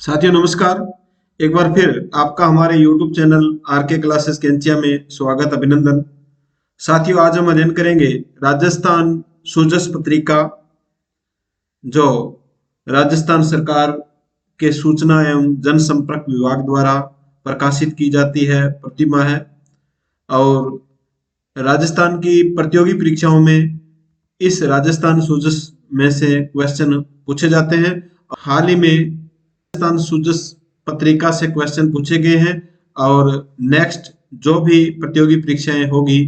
साथियों नमस्कार। एक बार फिर आपका हमारे YouTube चैनल आरके क्लासेस केंचिया में स्वागत अभिनंदन। साथियों आज हम अध्ययन करेंगे राजस्थान सूजस पत्रिका, जो राजस्थान सरकार के सूचना एवं जनसंपर्क विभाग द्वारा प्रकाशित की जाती है प्रतिमाह है। और राजस्थान की प्रतियोगी परीक्षाओं में इस राजस्थान सूजस में से क्वेश्चन पूछे जाते हैं। हाल ही में राजस्थान सूजस पत्रिका से क्वेश्चन पूछे गए हैं और नेक्स्ट जो भी प्रतियोगी परीक्षाएं होगी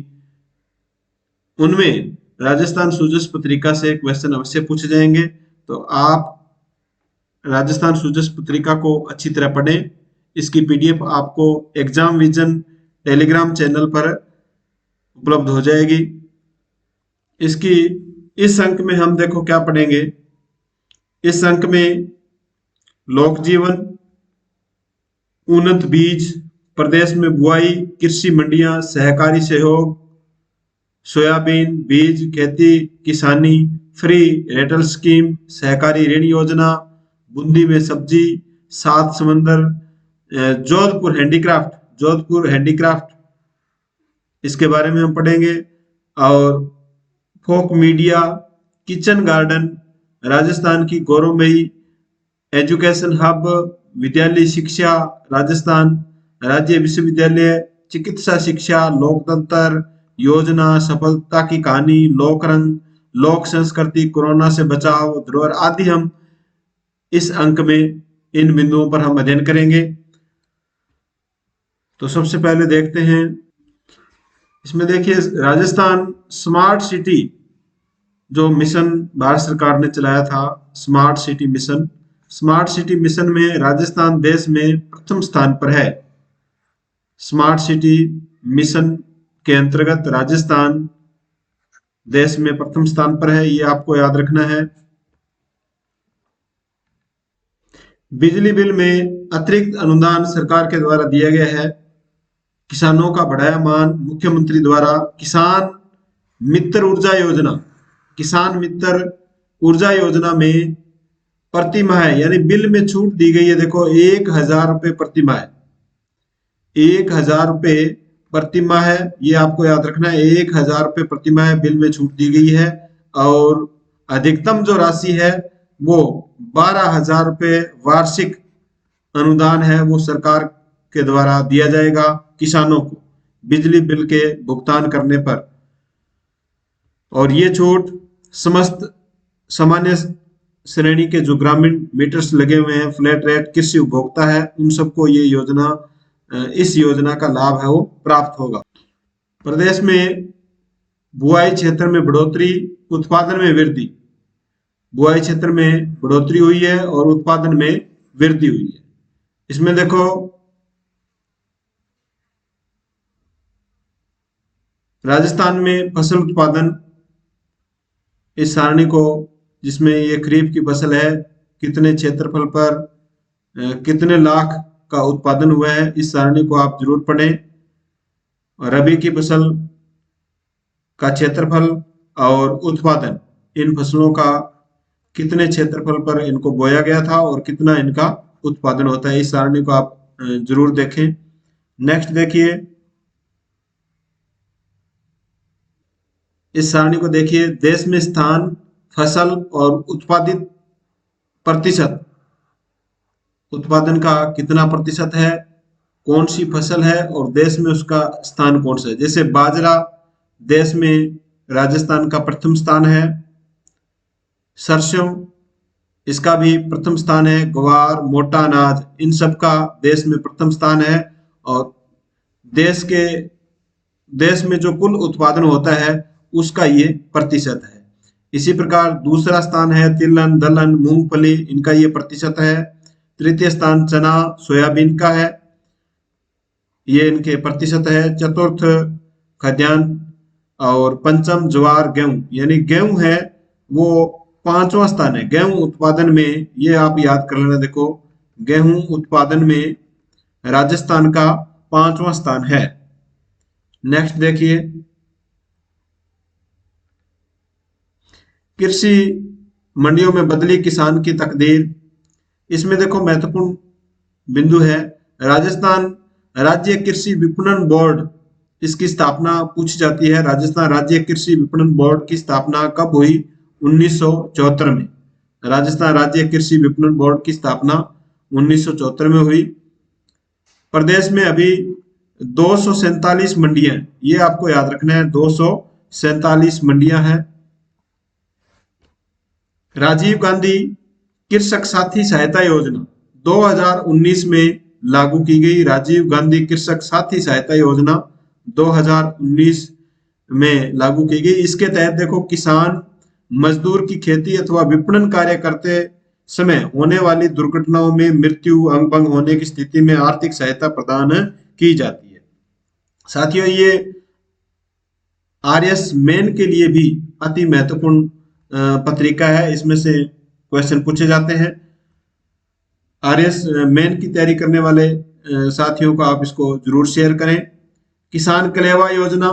उनमें राजस्थान सूजस पत्रिका से क्वेश्चन अवश्य पूछे जाएंगे। तो आप राजस्थान सूजस पत्रिका को अच्छी तरह पढ़ें। इसकी पीडीएफ आपको एग्जाम विजन टेलीग्राम चैनल पर उपलब्ध हो जाएगी। इसकी इस अंक में हम देखो क्या पढ़ेंगे। इस अंक में लोक जीवन, उन्नत बीज, प्रदेश में बुआई, कृषि मंडियां, सहकारी सहयोग, सोयाबीन बीज, खेती किसानी, फ्री रेटल स्कीम, सहकारी ऋण योजना, बूंदी में सब्जी, सात समंदर, जोधपुर हैंडीक्राफ्ट इसके बारे में हम पढ़ेंगे। और फोक मीडिया, किचन गार्डन, राजस्थान की गौरवमयी एजुकेशन हब, विद्यालय शिक्षा राजस्थान, राज्य विश्वविद्यालय, चिकित्सा शिक्षा, लोकतंत्र योजना, सफलता की कहानी, लोक रंग, लोक संस्कृति, कोरोना से बचाव, धरोहर आदि हम इस अंक में इन बिंदुओं पर हम अध्ययन करेंगे। तो सबसे पहले देखते हैं, इसमें देखिए राजस्थान स्मार्ट सिटी जो मिशन भारत सरकार ने चलाया था, smart city mission. Smart city mission में राजस्थान देश में प्रथम स्थान पर है। स्मार्ट सिटी मिशन के अंतर्गत राजस्थान देश में प्रथम स्थान पर है, ये आपको याद रखना है। बिजली बिल में अतिरिक्त अनुदान सरकार के द्वारा दिया गया है। किसानों का बढ़ाया मान, मुख्यमंत्री द्वारा किसान मित्र ऊर्जा योजना, किसान मित्र ऊर्जा योजना में प्रति माह यानी बिल में छूट दी गई है। देखो 1,000 रुपये प्रति माह, 1,000 रुपये प्रति माह है, ये आपको याद रखना है। 1,000 रुपये प्रति माह बिल में छूट दी गई है। और अधिकतम जो राशि है वो 12,000 रुपये वार्षिक अनुदान है, वो सरकार के द्वारा दिया जाएगा किसानों को बिजली बिल के भुगतान करने पर। और ये छूट समस्त सामान्य श्रेणी के जो ग्रामीण मीटर्स लगे हुए हैं, फ्लैट रेट कृषि उपभोक्ता है, उन सबको ये योजना, इस योजना का लाभ है वो प्राप्त होगा। प्रदेश में बुआई क्षेत्र में बढ़ोतरी, उत्पादन में वृद्धि। बुआई क्षेत्र में बढ़ोतरी हुई है और उत्पादन में वृद्धि हुई है। इसमें देखो राजस्थान में फसल उत्पादन, इस सारणी को जिसमें ये खरीफ की फसल है, कितने क्षेत्रफल पर कितने लाख का उत्पादन हुआ है, इस सारणी को आप जरूर पढ़ें। और रबी की फसल का क्षेत्रफल और उत्पादन, इन फसलों का कितने क्षेत्रफल पर इनको बोया गया था और कितना इनका उत्पादन होता है, इस सारणी को आप जरूर देखें। नेक्स्ट देखिए, इस सारणी को देखिए, देश में स्थान, फसल और उत्पादित प्रतिशत, उत्पादन का कितना प्रतिशत है, कौन सी फसल है और देश में उसका स्थान कौन सा है। जैसे बाजरा देश में राजस्थान का प्रथम स्थान है, सरसों इसका भी प्रथम स्थान है, ग्वार, मोटा अनाज, इन सब का देश में प्रथम स्थान है। और देश में जो कुल उत्पादन होता है उसका ये प्रतिशत है। इसी प्रकार दूसरा स्थान है तिलहन, दलहन, मूंगफली, इनका ये प्रतिशत है। तृतीय स्थान चना, सोयाबीन का है, ये इनके प्रतिशत है। चतुर्थ खाद्यान्न और पंचम ज्वार गेहूं, यानी गेहूं है वो पांचवा स्थान है गेहूं उत्पादन में, ये आप याद कर लेना। देखो गेहूं उत्पादन में राजस्थान का पांचवा स्थान है। नेक्स्ट देखिए, कृषि मंडियों में बदली किसान की तकदीर। इसमें देखो महत्वपूर्ण बिंदु है, राजस्थान राज्य कृषि विपणन बोर्ड, इसकी स्थापना पूछी जाती है। राजस्थान राज्य कृषि विपणन बोर्ड की स्थापना कब हुई? 1974 में। राजस्थान राज्य कृषि विपणन बोर्ड की स्थापना 1974 में हुई। प्रदेश में अभी 247 मंडियां, ये आपको याद रखना है, 247 मंडियां हैं। राजीव गांधी कृषक साथी सहायता योजना 2019 में लागू की गई। राजीव गांधी कृषक साथी सहायता योजना 2019 में लागू की गई। इसके तहत देखो, किसान मजदूर की खेती अथवा विपणन कार्य करते समय होने वाली दुर्घटनाओं में मृत्यु, अंग भंग होने की स्थिति में आर्थिक सहायता प्रदान की जाती है। साथियों, ये आरएस मेन के लिए भी अति महत्वपूर्ण पत्रिका है, इसमें से क्वेश्चन पूछे जाते हैं। आरएस मेन की तैयारी करने वाले साथियों को आप इसको जरूर शेयर करें। किसान कलेवा योजना,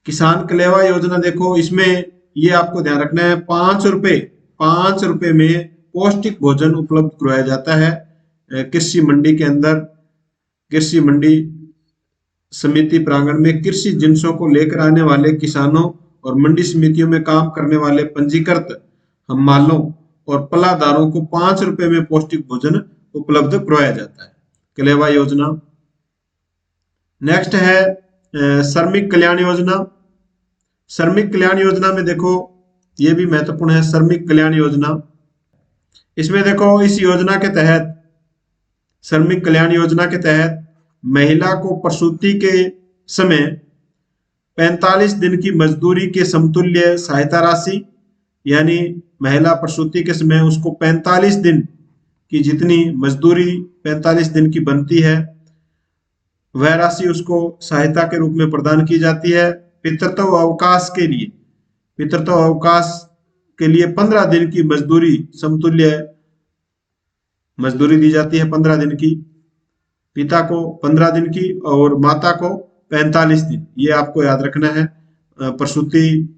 किसान कलेवा योजना देखो, इसमें ये आपको ध्यान रखना है, 5 रुपए में पौष्टिक भोजन उपलब्ध करवाया जाता है कृषि मंडी के अंदर। कृषि मंडी समिति प्रांगण में कृषि जिनसों को लेकर आने वाले किसानों और मंडी समितियों में काम करने वाले पंजीकृत हमालों और पलादारों को 5 रुपए में पौष्टिक भोजन उपलब्ध करवाया जाता है, कलेवा योजना। नेक्स्ट है श्रमिक कल्याण योजना। श्रमिक कल्याण योजना में देखो, ये भी महत्वपूर्ण है, श्रमिक कल्याण योजना। इसमें देखो, इस योजना के तहत, श्रमिक कल्याण योजना के तहत महिला को प्रसूति के समय 45 दिन की मजदूरी के समतुल्य सहायता राशि, यानी महिला प्रसूति के समय उसको 45 दिन की जितनी मजदूरी 45 दिन की बनती है, वह राशि उसको सहायता के रूप में प्रदान की जाती है। पितृत्व अवकाश के लिए, पितृत्व अवकाश के लिए 15 दिन की मजदूरी, समतुल्य मजदूरी दी जाती है 15 दिन की। पिता को 15 दिन की और माता को 45 दिन, ये आपको याद रखना है। प्रसूति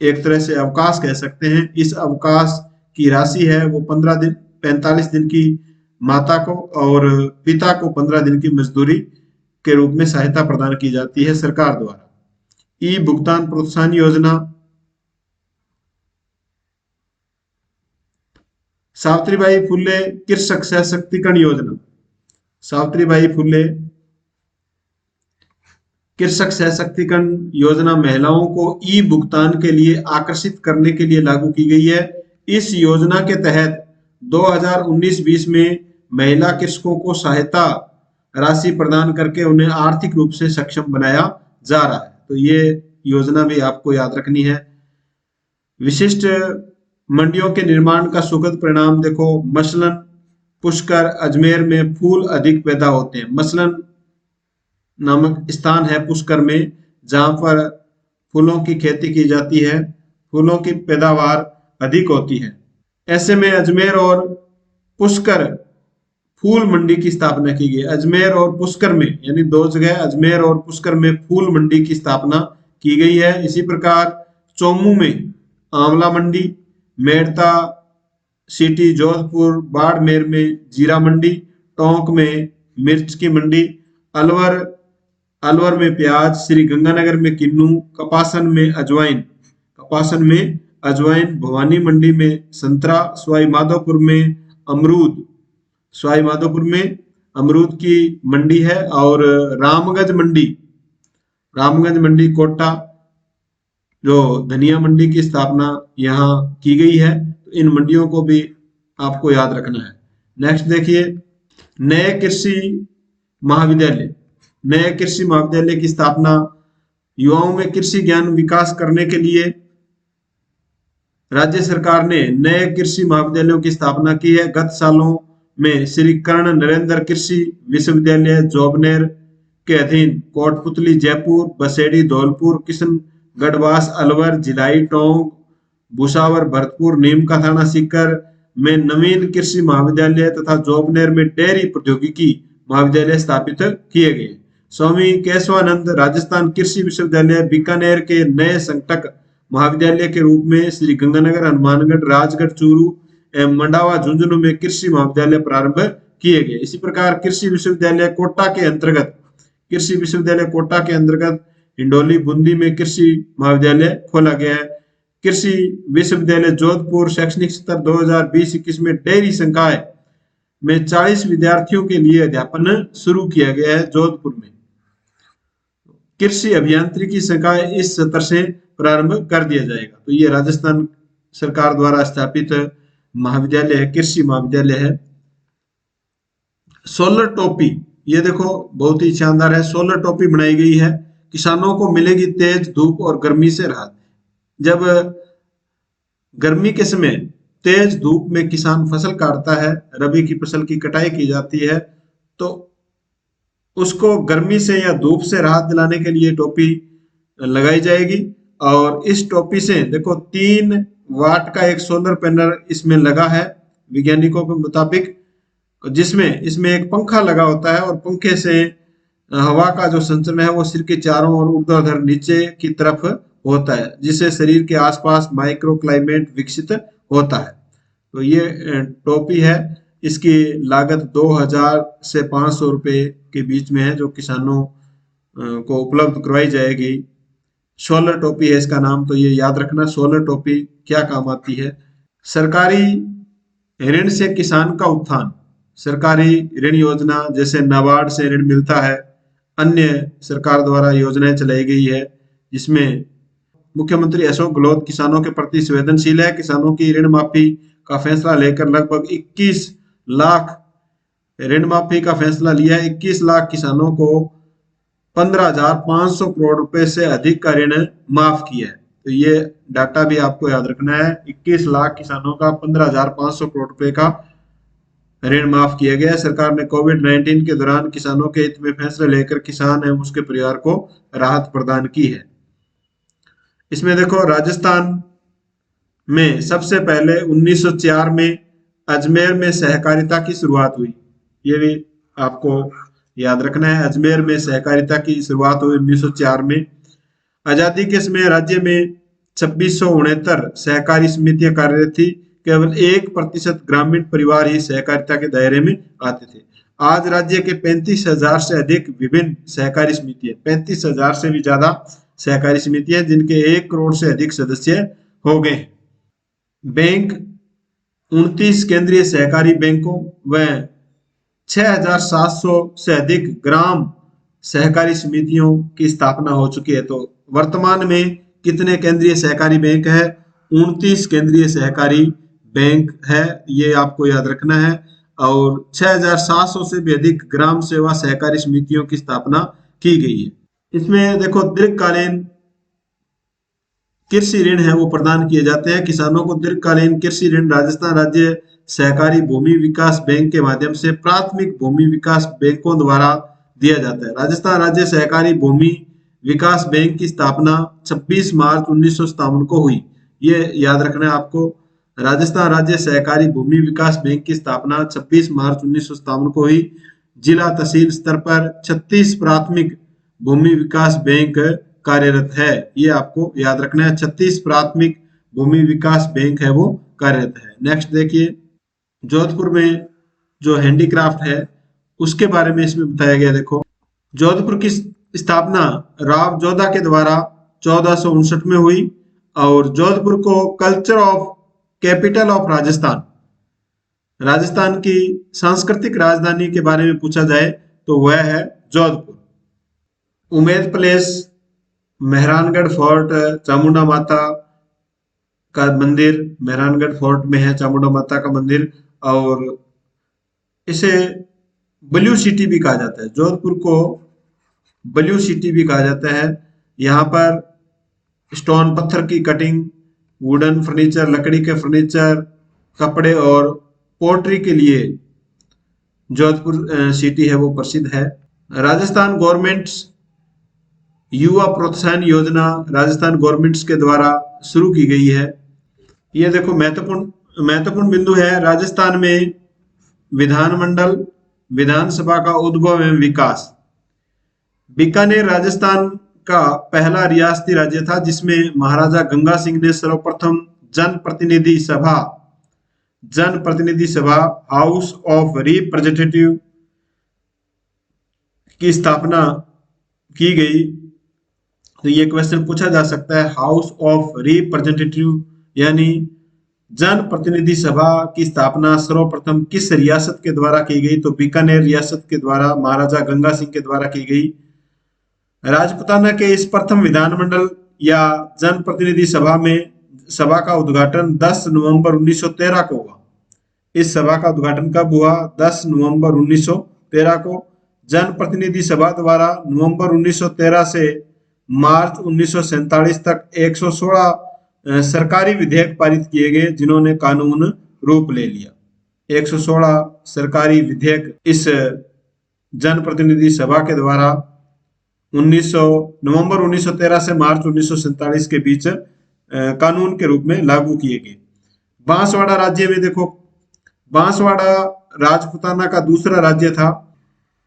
एक तरह से अवकाश कह सकते हैं। इस अवकाश की राशि है वो 15 दिन, 45 दिन की माता को और पिता को 15 दिन की मजदूरी के रूप में सहायता प्रदान की जाती है सरकार द्वारा। ई भुगतान प्रोत्साहन योजना, सावित्रीबाई फुले कृषक सशक्तिकरण योजना। सावित्रीबाई फुले कृषक सशक्तिकरण योजना महिलाओं को ई भुगतान के लिए आकर्षित करने के लिए लागू की गई है। इस योजना के तहत 2019-20 में महिला कृषकों को सहायता राशि प्रदान करके उन्हें आर्थिक रूप से सक्षम बनाया जा रहा है। तो ये योजना भी आपको याद रखनी है। विशिष्ट मंडियों के निर्माण का सुखद परिणाम देखो, मसलन पुष्कर अजमेर में फूल अधिक पैदा होते हैं। मसलन नामक स्थान है पुष्कर में, जहां पर फूलों की खेती की जाती है, फूलों की पैदावार अधिक होती है। ऐसे में अजमेर और पुष्कर फूल मंडी की स्थापना की गई। अजमेर और पुष्कर में, यानी 2 जगह अजमेर और पुष्कर में फूल मंडी की स्थापना की गई है। इसी प्रकार चोमू में आंवला मंडी, मेड़ता सिटी जोधपुर बाड़मेर में जीरा मंडी, टोंक में मिर्च की मंडी, अलवर में प्याज, श्री गंगानगर में किन्नू, कपासन में अजवाइन, भवानी मंडी में संतरा, सवाई माधोपुर में अमरूद की मंडी है। और रामगंज मंडी कोटा, जो धनिया मंडी की स्थापना यहाँ की गई है। तो इन मंडियों को भी आपको याद रखना है। नेक्स्ट देखिए, नए कृषि महाविद्यालय की स्थापना युवाओं में कृषि ज्ञान विकास करने के लिए राज्य सरकार ने नए कृषि महाविद्यालयों की स्थापना की है। गत सालों में श्री कर्ण नरेंद्र कृषि विश्वविद्यालय जोबनेर के अधीन कोटपुतली जयपुर, बसेड़ी धौलपुर, किशनगढ़वास अलवर, जिलाई टोंक, भुसावर भरतपुर, नीम का थाना सीकर में नवीन कृषि महाविद्यालय तथा जोबनेर में डेयरी प्रौद्योगिकी महाविद्यालय स्थापित किए गए। स्वामी केशवानंद राजस्थान कृषि विश्वविद्यालय बीकानेर के नए संकटक महाविद्यालय के रूप में श्री गंगानगर, हनुमानगढ़, राजगढ़, चूरू एवं मंडावा झुंझुनू में कृषि महाविद्यालय प्रारंभ किए गए। इसी प्रकार कृषि विश्वविद्यालय कोटा के अंतर्गत हिंडोली बूंदी में कृषि महाविद्यालय खोला गया है। कृषि विश्वविद्यालय जोधपुर शैक्षणिक सत्र 2020-21 में डेयरी संकाय में 40 विद्यार्थियों के लिए अध्यापन शुरू किया गया है जोधपुर में। कृषि अभियांत्रिकी संकाय इस सत्र से प्रारंभ कर दिया जाएगा। तो ये राजस्थान सरकार द्वारा स्थापित महाविद्यालय है, कृषि महाविद्यालय है। सोलर टोपी, ये देखो बहुत ही शानदार है। सोलर टोपी बनाई गई है, किसानों को मिलेगी तेज धूप और गर्मी से राहत। जब गर्मी के समय तेज धूप में किसान फसल काटता है, रबी की फसल की कटाई की जाती है, तो उसको गर्मी से या धूप से राहत दिलाने के लिए टोपी लगाई जाएगी। और इस टोपी से देखो 3 वाट का एक सोलर पैनल इसमें लगा है वैज्ञानिकों के मुताबिक, जिसमें इसमें एक पंखा लगा होता है और पंखे से हवा का जो संचरण है वो सिर के चारों ओर ऊर्ध्वाधर नीचे की तरफ होता है, जिससे शरीर के आसपास माइक्रो क्लाइमेट विकसित होता है। तो ये टोपी है, इसकी लागत 2000 से 500 रुपए के बीच में है, जो किसानों को उपलब्ध करवाई जाएगी। सोलर टोपी है इसका नाम, तो ये याद रखना। सोलर टोपी क्या काम आती है? सरकारी ऋण से किसान का उत्थान, सरकारी ऋण योजना जैसे नाबार्ड से ऋण मिलता है, अन्य सरकार द्वारा योजनाएं चलाई गई है, जिसमें मुख्यमंत्री अशोक गहलोत किसानों के प्रति संवेदनशील है। किसानों की ऋण माफी का फैसला लेकर लगभग 21 लाख ऋण माफी का फैसला लिया है। 21 लाख किसानों को 15,500 करोड़ रुपए से अधिक का ऋण माफ किया है। तो ये डाटा भी आपको याद रखना है। 21 लाख किसानों का 15,500 करोड़ रुपए का ऋण माफ किया गया है। सरकार ने कोविड-19 के दौरान किसानों के हित में फैसले लेकर किसान एवं उसके परिवार को राहत प्रदान की है। इसमें देखो राजस्थान में सबसे पहले 1904 में अजमेर में सहकारिता की शुरुआत हुई। ये भी आपको याद रखना है, अजमेर में सहकारिता की शुरुआत हुई 1904 में। आजादी के समय राज्य में 2669 सहकारी समितियां कार्यरत थी। केवल 1% ग्रामीण परिवार ही सहकारिता के दायरे में आते थे। आज राज्य के 35,000 से अधिक विभिन्न सहकारी समितियां, 35,000 से भी ज्यादा सहकारी समितियां, जिनके 1 करोड़ से अधिक सदस्य हो गए। बैंक 29 केंद्रीय सहकारी बैंकों व 6,700 से अधिक ग्राम सहकारी समितियों की स्थापना हो चुकी है। तो वर्तमान में कितने केंद्रीय सहकारी बैंक है? 29 केंद्रीय सहकारी बैंक है, ये आपको याद रखना है। और 6,700 से भी अधिक ग्राम सेवा सहकारी समितियों की स्थापना की गई है। इसमें देखो दीर्घकालीन कृषि ऋण है वो प्रदान किए जाते हैं। किसानों को दीर्घकालीन कृषि ऋण राजस्थान राज्य सहकारी भूमि विकास बैंक के माध्यम से प्राथमिक भूमि विकास बैंकों द्वारा दिया जाता है। राजस्थान राज्य सहकारी भूमि विकास बैंक की स्थापना 26 मार्च 1957 को हुई। ये याद रखना है आपको। राजस्थान राज्य सहकारी भूमि विकास बैंक की स्थापना 26 मार्च 1957 को हुई। जिला तहसील स्तर पर 36 प्राथमिक भूमि विकास बैंक कार्यरत है। ये आपको याद रखना है, 36 प्राथमिक भूमि विकास बैंक है वो कार्यरत है। नेक्स्ट देखिए, जोधपुर में जो हैंडीक्राफ्ट है उसके बारे में इसमें बताया गया। देखो, जोधपुर की स्थापना राव जोधा के द्वारा 1459 में हुई और जोधपुर को culture of capital of Rajasthan, Rajasthan की सांस्कृतिक राजधानी के बारे में पूछा जाए तो वह है जोधपुर। उमेद प्लेस, मेहरानगढ़ फोर्ट, चामुंडा माता का मंदिर मेहरानगढ़ फोर्ट में है, चामुंडा माता का मंदिर, और इसे ब्लू सिटी भी कहा जाता है। जोधपुर को ब्लू सिटी भी कहा जाता है। यहाँ पर स्टोन पत्थर की कटिंग, वुडन फर्नीचर, लकड़ी के फर्नीचर, कपड़े और पोट्री के लिए जोधपुर सिटी है वो प्रसिद्ध है। राजस्थान गवर्नमेंट युवा प्रोत्साहन योजना राजस्थान गवर्नमेंट्स के द्वारा शुरू की गई है। ये देखो महत्वपूर्ण बिंदु है। राजस्थान में विधानमंडल विधानसभा का उद्भव एवं विकास। बीकानेर राजस्थान का पहला रियासती राज्य था जिसमें महाराजा गंगा सिंह ने सर्वप्रथम जन प्रतिनिधि सभा हाउस ऑफ रिप्रेजेंटेटिव की स्थापना की गई? तो ये क्वेश्चन पूछा जा सकता है। हाउस ऑफ रिप्रेजेंटेटिव यानी जन प्रतिनिधि सभा की स्थापना सर्वप्रथम किस रियासत के द्वारा की गई? तो बीकानेर रियासत के द्वारा महाराजा गंगा सिंह के द्वारा की गई। राजपुताना के इस प्रथम विधानमंडल या जन प्रतिनिधि सभा का उद्घाटन 10 नवंबर 1913 को हुआ। इस सभा का उद्घाटन कब हुआ? 10 नवंबर 1913 को। जन प्रतिनिधि सभा द्वारा नवंबर 1913 से मार्च 1947 तक 116 सरकारी विधेयक पारित किए गए, जिन्होंने कानून रूप ले लिया। 116 सरकारी विधेयक इस जन प्रतिनिधि सभा के द्वारा नवंबर 1913 से मार्च 1947 के बीच कानून के रूप में लागू किए गए। बांसवाड़ा राज्य में देखो, बांसवाड़ा राजपुताना का दूसरा राज्य था।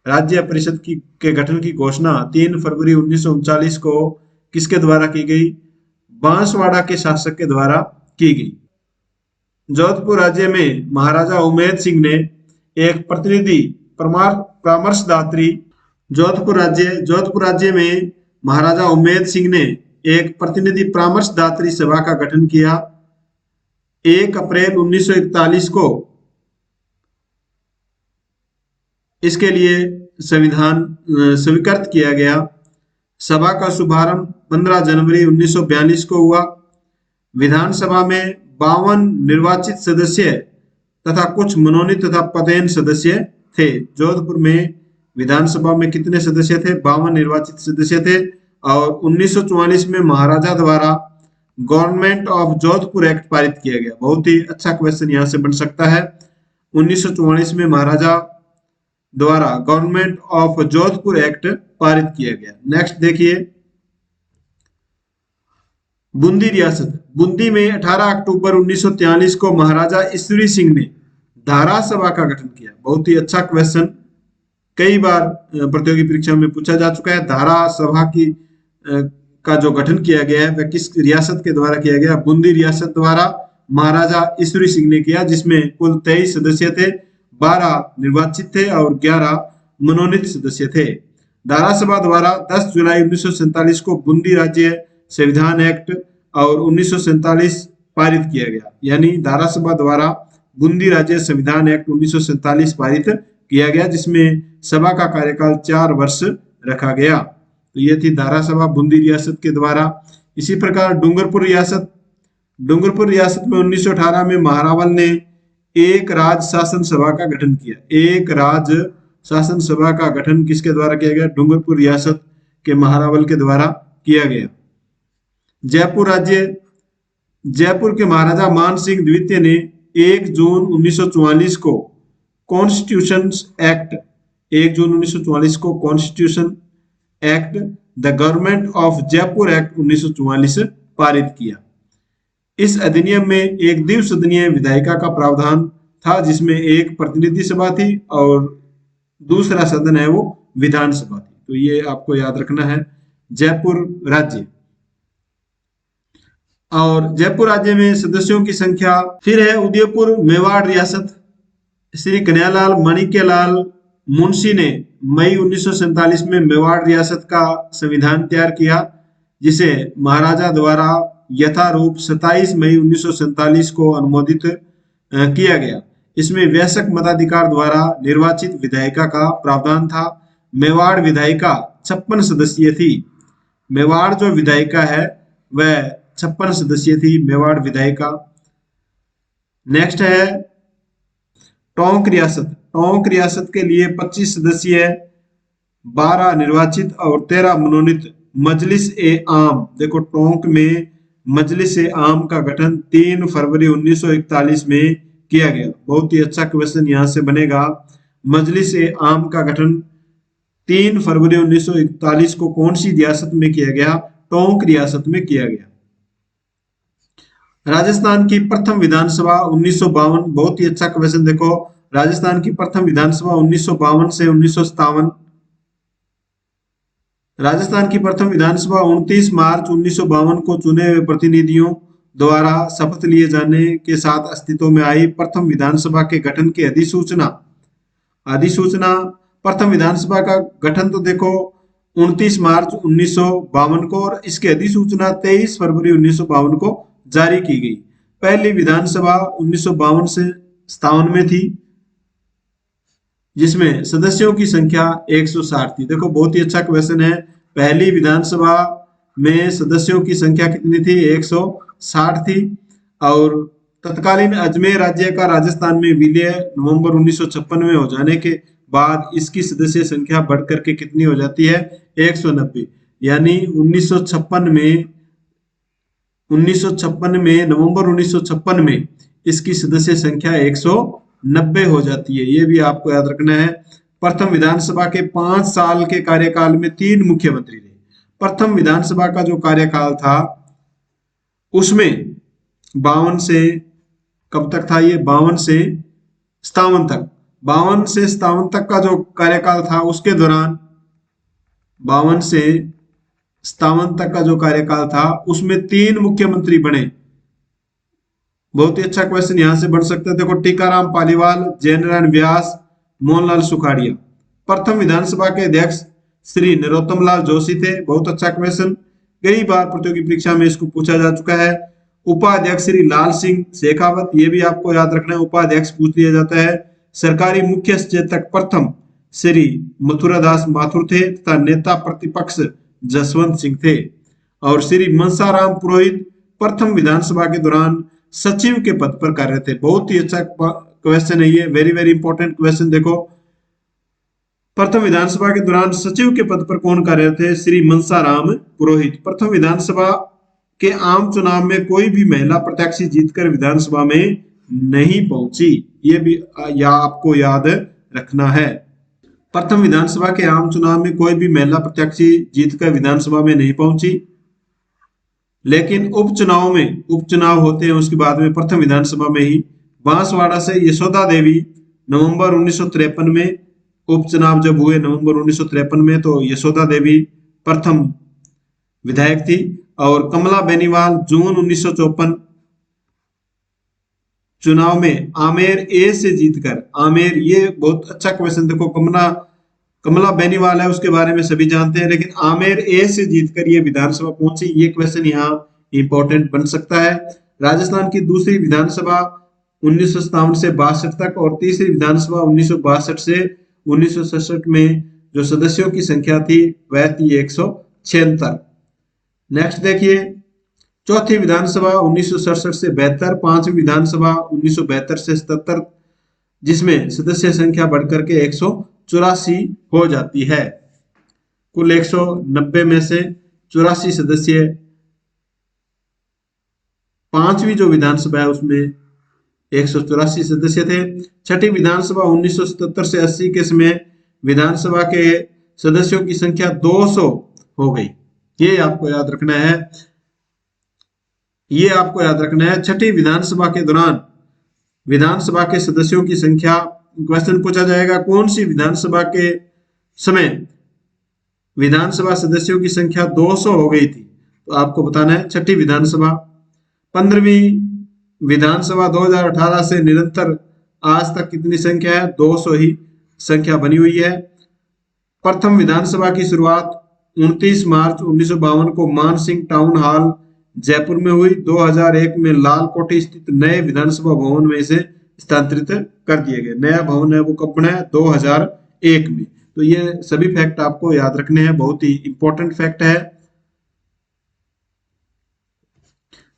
राज्य परिषद के गठन की घोषणा 3 फरवरी 1939 को किसके द्वारा की गई? बांसवाड़ा के शासक के द्वारा की गई। जोधपुर राज्य में महाराजा उमेद सिंह ने एक प्रतिनिधि परामर्शदात्री जोधपुर राज्य में महाराजा उमेद सिंह ने एक प्रतिनिधि परामर्शदात्री सभा का गठन किया। 1 अप्रैल 1941 को इसके लिए संविधान स्वीकृत किया गया। सभा का शुभारंभ 15 जनवरी 1942 को हुआ। विधानसभा में 52 निर्वाचित सदस्य तथा कुछ मनोनीत तथा पदेन सदस्य थे। जोधपुर में विधानसभा में कितने सदस्य थे? 52 निर्वाचित सदस्य थे। और 1944 में महाराजा द्वारा गवर्नमेंट ऑफ जोधपुर एक्ट पारित किया गया। बहुत ही अच्छा क्वेश्चन यहां से बन सकता है। 1944 में महाराजा द्वारा गवर्नमेंट ऑफ जोधपुर एक्ट पारित किया गया। नेक्स्ट देखिए, बूंदी रियासत। बूंदी में 18 अक्टूबर 1943 को महाराजा ईश्वरी सिंह ने धारा सभा का गठन किया। बहुत ही अच्छा क्वेश्चन, कई बार प्रतियोगी परीक्षा में पूछा जा चुका है। धारा सभा का जो गठन किया गया है वह किस रियासत के द्वारा किया गया? बूंदी रियासत द्वारा महाराजा ईश्वरी सिंह ने किया, जिसमें कुल 23 सदस्य थे, 12 निर्वाचित थे और 11 मनोनीत सदस्य थे। धारा सभा द्वारा 10 जुलाई 1947 को बूंदी राज्य संविधान एक्ट और 1947 पारित किया गया। यानी धारा सभा द्वारा बूंदी राज्य संविधान एक्ट 1947 पारित किया गया, जिसमें सभा का कार्यकाल 4 वर्ष रखा गया। तो ये थी धारा सभा बूंदी रियासत के द्वारा। इसी प्रकार डूंगरपुर रियासत में 1918 में महारावल ने एक राज शासन सभा का गठन किया। एक राज शासन सभा का गठन किसके द्वारा किया गया? डूंगरपुर रियासत के महारावल के द्वारा किया गया। जयपुर के महाराजा मान सिंह द्वितीय ने 1 जून 1944 को कॉन्स्टिट्यूशन एक्ट 1 जून 1944 को constitution act the government of Jaipur act 1944 पारित किया। इस अधिनियम में एक द्विसदनीय विधायिका का प्रावधान था, जिसमें एक प्रतिनिधि सभा थी और दूसरा सदन है वो विधानसभा थी। तो ये आपको याद रखना है। जयपुर राज्य, और जयपुर राज्य में सदस्यों की संख्या फिर है उदयपुर मेवाड़ रियासत। श्री कन्हैयालाल माणिक्यलाल मुंशी ने मई 1947 में मेवाड़ रियासत का संविधान तैयार किया, जिसे महाराजा द्वारा यथारूप 27 मई 1947 को अनुमोदित किया गया। इसमें वयस्क मताधिकार द्वारा निर्वाचित विधायिका का प्रावधान था। मेवाड़ विधायिका 56 सदस्यीय थी। मेवाड़ जो विधायिका है वह 56 सदस्यीय थी, मेवाड़ विधायिका। नेक्स्ट है टोंक रियासत। टोंक रियासत के लिए 25 सदस्यीय, 12 निर्वाचित और 13 मनोनीत मजलिस ए आम। देखो टोंक में मजलिस ए आम का गठन 3 फरवरी 1941 में किया गया। बहुत ही अच्छा क्वेश्चन यहां से बनेगा। मजलिस ए आम का गठन 3 फरवरी 1941 को कौन सी रियासत में किया गया? टोंक रियासत में किया गया। राजस्थान की प्रथम विधानसभा 1952। बहुत ही अच्छा क्वेश्चन देखो, राजस्थान की प्रथम विधानसभा 1952 से 1957। राजस्थान की प्रथम विधानसभा 29 मार्च 1952 को चुने हुए प्रतिनिधियों द्वारा शपथ लिए जाने के साथ अस्तित्व में आई प्रथम विधानसभा के गठन की अधिसूचना। अधिसूचना प्रथम विधानसभा का गठन तो देखो 29 मार्च 1952 को, और इसकी अधिसूचना 23 फरवरी 1952 को जारी की गई। पहली विधानसभा 1952 से 57 में थी, जिसमें सदस्यों की संख्या 160 थी। देखो बहुत ही अच्छा क्वेश्चन है। पहली विधानसभा में सदस्यों की संख्या कितनी थी? 160 थी। और तत्कालीन अजमेर राज्य का राजस्थान में विलय नवंबर 1956 में हो जाने के बाद इसकी सदस्य संख्या बढ़कर के कितनी हो जाती है? 190। यानी 1956 में नवंबर 1956 में इसकी सदस्य संख्या 190 हो जाती है। ये भी आपको याद रखना है। प्रथम विधानसभा के 5 साल के कार्यकाल में 3 मुख्यमंत्री रहे। प्रथम विधानसभा का जो कार्यकाल था उसमें 52 से कब तक था? ये 52 से 57 तक। 52 से 57 तक का जो कार्यकाल था उसके दौरान 52 से 57 तक का जो कार्यकाल था उसमें 3 मुख्यमंत्री बने। बहुत ही अच्छा क्वेश्चन यहां से बन सकता है। देखो टीकाराम पालीवाल, जयनारायण व्यास, मोहनलाल सुखाड़िया। प्रथम विधानसभा के अध्यक्ष श्री नरोत्तम लाल जोशी थे। बहुत अच्छा क्वेश्चन, कई बार प्रतियोगी परीक्षा में इसको पूछा जा चुका है। उपाध्यक्ष श्री लाल सिंह शेखावत, ये भी आपको याद रखना है, उपाध्यक्ष पूछ लिया जाता है। सरकारी मुख्य सचेतक प्रथम श्री मथुरादास माथुर थे तथा नेता प्रतिपक्ष जसवंत सिंह थे। और श्री मनसाराम पुरोहित प्रथम विधानसभा के दौरान सचिव के पद पर कार्यरत थे। बहुत ही अच्छा क्वेश्चन है ये, वेरी वेरी इंपॉर्टेंट क्वेश्चन। देखो प्रथम विधानसभा के दौरान सचिव के पद पर कौन कार्यरत थे? श्री मनसाराम पुरोहित। प्रथम विधानसभा के आम चुनाव में कोई भी महिला प्रत्याशी जीतकर विधानसभा में नहीं पहुंची। ये भी आपको याद रखना है। प्रथम विधानसभा के आम चुनाव में कोई भी महिला प्रत्याशी जीतकर विधानसभा में नहीं पहुंची, लेकिन उपचुनाव होते हैं उसके बाद में प्रथम विधानसभा में ही। बांसवाड़ा से यशोदा देवी नवंबर 1953 में उपचुनाव जब हुए नवंबर 1953 में, तो यशोदा देवी प्रथम विधायक थी। और कमला बेनीवाल जून 1954 चुनाव में आमेर ए से जीतकर, आमेर, ये बहुत अच्छा क्वेश्चन। देखो कमला बेनीवाल है, उसके बारे में सभी जानते हैं, लेकिन आमेर ए से जीतकर ये विधानसभा पहुंची। ये क्वेश्चन यहाँ इंपॉर्टेंट बन सकता है। राजस्थान की दूसरी विधानसभा 1957 से 62 तक और तीसरी विधानसभा 1962 से 1967 में जो सदस्यों की संख्या थी वह थी 176। नेक्स्ट देखिए, चौथी विधानसभा 1967 से 72, पांचवी विधानसभा 1972 से 77, जिसमें सदस्य संख्या बढ़कर के 184 हो जाती है। कुल 190 में से 84 सदस्य। पांचवी जो विधानसभा है उसमें 184 सदस्य थे। छठी विधानसभा 1977 से 80 के समय विधानसभा के सदस्यों की संख्या 200 हो गई। ये आपको याद रखना है। ये आपको याद रखना है। छठी विधानसभा के दौरान विधानसभा के सदस्यों की संख्या, क्वेश्चन पूछा जाएगा कौन सी विधानसभा के समय विधानसभा सदस्यों की संख्या 200 हो गई थी, तो आपको बताना है छठी विधानसभा। 15वीं विधानसभा 2018 से निरंतर आज तक कितनी संख्या है? 200 ही संख्या बनी हुई है। प्रथम विधानसभा की शुरुआत 29 मार्च 1952 को मान सिंह टाउन हॉल जयपुर में हुई। 2001 में लाल कोठी स्थित नए विधानसभा भवन में इसे स्थानांतरित कर दिए गए। नया भवन है वो कब बना है? 2001 में। तो ये सभी फैक्ट आपको याद रखने हैं, बहुत ही इंपॉर्टेंट फैक्ट है।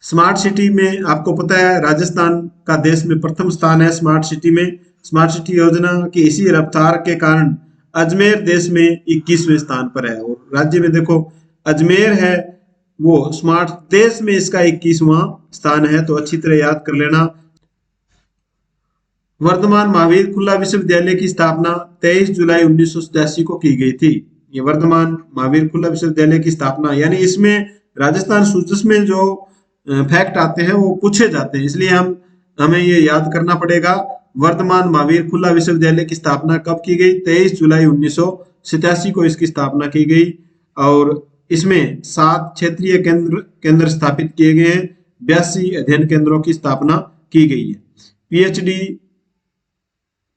स्मार्ट सिटी में आपको पता है राजस्थान का देश में प्रथम स्थान है स्मार्ट सिटी में। स्मार्ट सिटी योजना की इसी रफ्तार के कारण अजमेर देश में 21वें स्थान पर है। और राज्य में देखो अजमेर है वो स्मार्ट, देश में इसका 21वां स्थान है, तो अच्छी तरह याद कर लेना। वर्धमान महावीर खुला विश्वविद्यालय की स्थापना 23 जुलाई 1987 को की गई थी। ये वर्धमान महावीर खुला विश्वविद्यालय की स्थापना, यानी इसमें राजस्थान सूचस में जो फैक्ट आते हैं वो पूछे जाते हैं, इसलिए हमें ये याद करना पड़ेगा। वर्धमान महावीर खुला विश्वविद्यालय की स्थापना कब की गई? 23 जुलाई 1987 को इसकी स्थापना की गई। और इसमें 7 क्षेत्रीय केंद्र स्थापित किए गए हैं, 82 अध्ययन केंद्रों की स्थापना की गई है। पीएचडी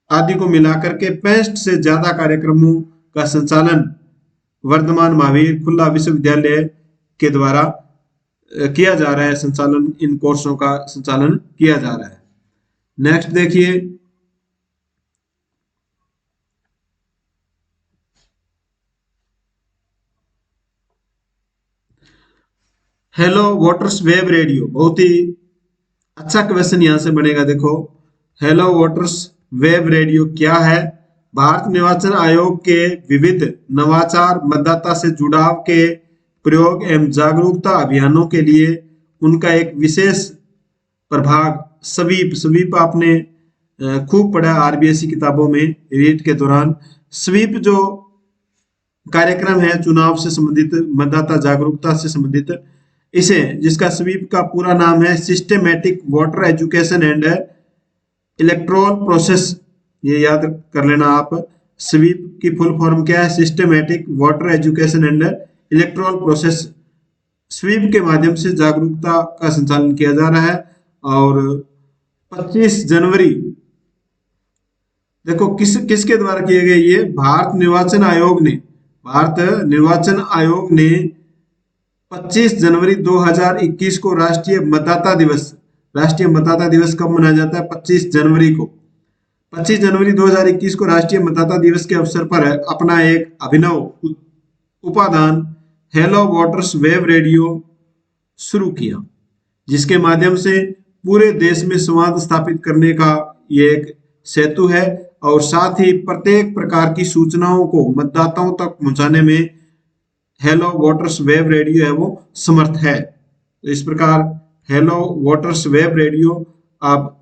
आदि को मिलाकर के 65 से ज्यादा कार्यक्रमों का संचालन वर्धमान महावीर खुला विश्वविद्यालय के द्वारा किया जा रहा है। संचालन, इन कोर्सों का संचालन किया जा रहा है। नेक्स्ट देखिए, हेलो वोटर्स वेब रेडियो, बहुत ही अच्छा क्वेश्चन यहां से बनेगा। देखो, हेलो वोटर्स वेब रेडियो क्या है? भारत निर्वाचन आयोग के विविध नवाचार, मतदाता से जुड़ाव के प्रयोग एवं जागरूकता अभियानों के लिए उनका एक विशेष प्रभाग स्वीप। स्वीप आपने खूब पढ़ा आरबीएससी किताबों में रीट के दौरान। स्वीप जो कार्यक्रम है चुनाव से संबंधित, मतदाता जागरूकता से संबंधित, इसे, जिसका स्वीप का पूरा नाम है systematic voter education and electoral process, ये याद कर लेना आप। स्वीप की फुल फॉर्म क्या है? Systematic voter education and electoral process. Sweep के माध्यम से जागरूकता का संचालन किया जा रहा है। और 25 जनवरी, देखो किसके द्वारा किए गए? ये भारत निर्वाचन आयोग ने 25 जनवरी 2021 को राष्ट्रीय मतदाता दिवस कब मनाया जाता है? 25 जनवरी को। 25 जनवरी 2021 को राष्ट्रीय मतदाता दिवस के अवसर पर अपना एक अभिनव उपादान हेलो वोटर्स वेब रेडियो शुरू किया, जिसके माध्यम से पूरे देश में संवाद स्थापित करने का ये एक सेतु है और साथ ही प्रत्येक प्रकार की सूचनाओं को मतदाताओं तक पहुंचाने में हेलो वोटर्स वेब रेडियो है वो समर्थ है। तो इस प्रकार हेलो वोटर्स वेब रेडियो, आप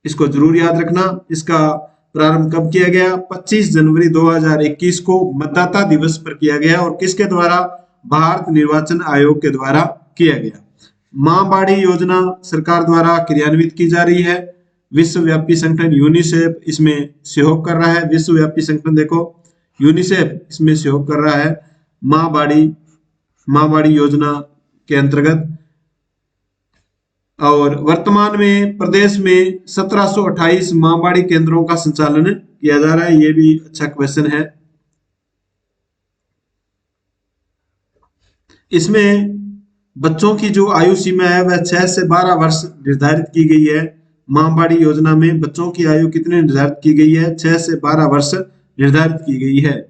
इसको जरूर याद रखना। इसका प्रारंभ कब किया गया? 25 जनवरी 2021 को मतदाता दिवस पर किया गया। और किसके द्वारा? भारत निर्वाचन आयोग के द्वारा किया गया। मां बाड़ी योजना सरकार द्वारा क्रियान्वित की जा रही है। विश्वव्यापी संगठन यूनिसेफ इसमें सहयोग कर रहा है। विश्वव्यापी संगठन, देखो यूनिसेफ इसमें सहयोग कर रहा है मां बाड़ी योजना के अंतर्गत। और वर्तमान में प्रदेश में 1728 मां बाड़ी केंद्रों का संचालन किया जा रहा है। ये भी अच्छा क्वेश्चन है। इसमें बच्चों की जो आयु सीमा है वह 6 से 12 वर्ष निर्धारित की गई है। मां बाड़ी योजना में बच्चों की आयु कितनी निर्धारित की गई है? 6 से 12 वर्ष निर्धारित की गई है।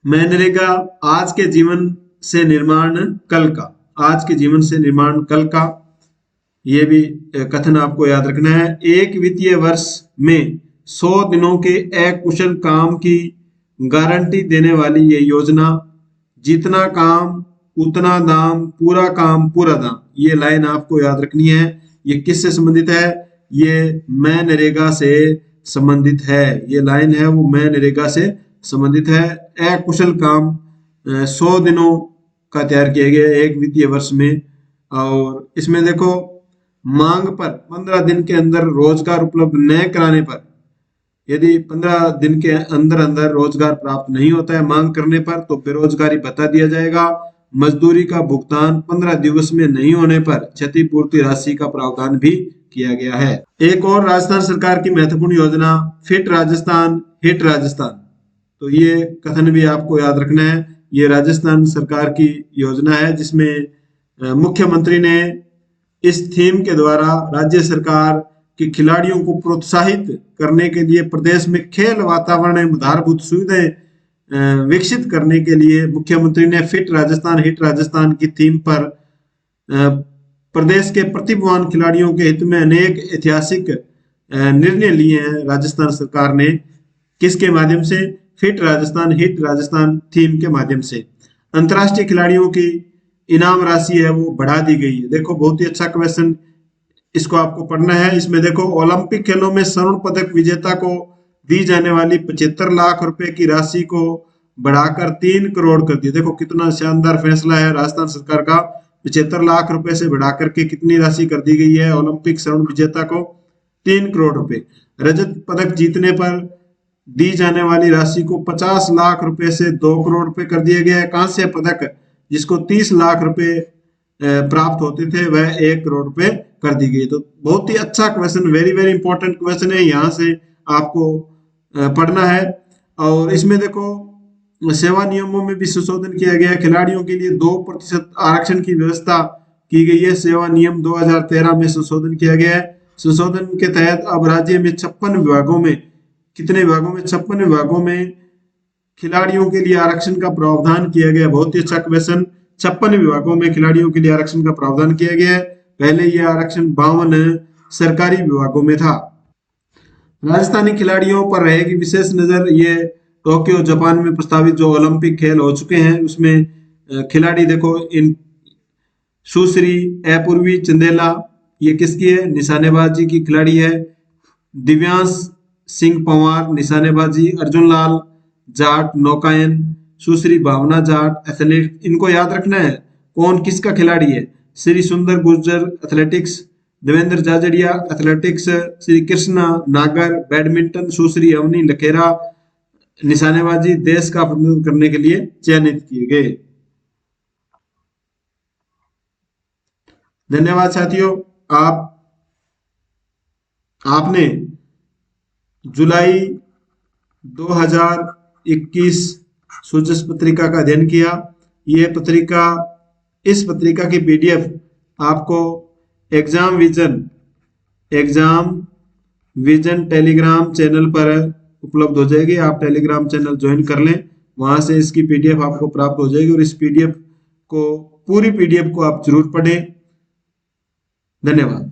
मनरेगा आज के जीवन से निर्माण कल का, आज के जीवन से निर्माण कल का, ये भी कथन आपको याद रखना है। एक वित्तीय वर्ष में 100 दिनों के अकुशल काम की गारंटी देने वाली ये योजना, जितना काम उतना दाम, पूरा काम पूरा दाम, ये लाइन आपको याद रखनी है। ये किससे संबंधित है? ये मनरेगा से संबंधित है। ये लाइन है वो मनरेगा से संबंधित है। अकुशल काम 100 दिनों का तैयार किया गया एक वित्तीय वर्ष में। और इसमें देखो, मांग पर 15 दिन के अंदर रोजगार उपलब्ध न कराने पर, यदि 15 दिन के अंदर अंदर रोजगार प्राप्त नहीं होता है मांग करने पर, तो बेरोजगारी भत्ता दिया जाएगा। मजदूरी का भुगतान 15 दिवस में नहीं होने पर क्षतिपूर्ति राशि का प्रावधान भी किया गया है। एक और राजस्थान सरकार की महत्वपूर्ण योजना फिट राजस्थान हिट राजस्थान, तो ये कथन भी आपको याद रखना है। ये राजस्थान सरकार की योजना है जिसमें मुख्यमंत्री ने इस थीम के द्वारा राज्य सरकार के खिलाड़ियों को प्रोत्साहित करने के लिए प्रदेश में खेल वातावरण एवं आधारभूत सुविधाएं विकसित करने के लिए मुख्यमंत्री ने फिट राजस्थान हिट राजस्थान की थीम पर प्रदेश के प्रतिभावान खिलाड़ियों के हित में अनेक ऐतिहासिक निर्णय लिए हैं राजस्थान सरकार ने। किसके माध्यम से? Fit Rajasthan hit Rajasthan theme के माध्यम से। अंतर्राष्ट्रीय खिलाड़ियों की इनाम राशि है वो बढ़ा दी गई है। देखो बहुत ही अच्छा क्वेश्चन, इसको आपको पढ़ना है। इसमें देखो, ओलंपिक खेलों में स्वर्ण पदक विजेता को दी जाने वाली 75 लाख रुपए की राशि को बढ़ाकर 3 करोड़ कर दी। देखो कितना शानदार फैसला है राजस्थान सरकार का। 75 लाख रुपए से बढ़ाकर के कितनी राशि कर दी गई है? ओलंपिक स्वर्ण विजेता को 3 करोड़ रुपए। रजत पदक जीतने पर दी जाने वाली राशि को 50 लाख रुपए से 2 करोड़ रुपए कर दिया गया है। कांस्य पदक जिसको 30 लाख रुपए प्राप्त होते थे वह 1 करोड़ रुपए कर दी गई। तो बहुत ही अच्छा question, very very important question है, यहाँ से आपको पढ़ना है। और इसमें देखो सेवा नियमों में भी संशोधन किया गया है। खिलाड़ियों के लिए 2% आरक्षण की व्यवस्था की गई है। सेवा नियम 2013 में संशोधन किया गया है। संशोधन के तहत अब राज्य में 56 विभागों में, कितने विभागों में, 56 विभागों में खिलाड़ियों के लिए आरक्षण का प्रावधान किया गया। बहुत ही अच्छा क्वेश्चन। 56 विभागों में खिलाड़ियों के लिए आरक्षण का प्रावधान किया गया है। पहले यह आरक्षण 52 सरकारी विभागों में था। राजस्थानी खिलाड़ियों पर रहेगी विशेष नजर। ये टोक्यो जापान में प्रस्तावित जो ओलंपिक खेल हो चुके हैं उसमें खिलाड़ी देखो, इन सुश्री अपूर्वी चंदेला, ये किसकी है, निशानेबाजी की खिलाड़ी है। दिव्यांश सिंह पंवार निशानेबाजी, अर्जुन लाल जाट नौकायन, सुश्री भावना जाट एथलीट, इनको याद रखना है कौन किसका खिलाड़ी है। श्री सुंदर गुर्जर एथलेटिक्स, देवेंद्र जाजड़िया एथलेटिक्स, श्री कृष्णा नागर बैडमिंटन, सुश्री अवनी लखेरा निशानेबाजी देश का प्रतिनिधित्व करने के लिए चयनित किए गए। धन्यवाद साथियों। आपने जुलाई 2021 सूचस पत्रिका का अध्ययन किया। ये पत्रिका, इस पत्रिका की पीडीएफ आपको एग्जाम विजन टेलीग्राम चैनल पर उपलब्ध हो जाएगी। आप टेलीग्राम चैनल ज्वाइन कर लें, वहां से इसकी पीडीएफ आपको प्राप्त हो जाएगी। और इस पीडीएफ को, पूरी पीडीएफ को आप जरूर पढ़ें। धन्यवाद।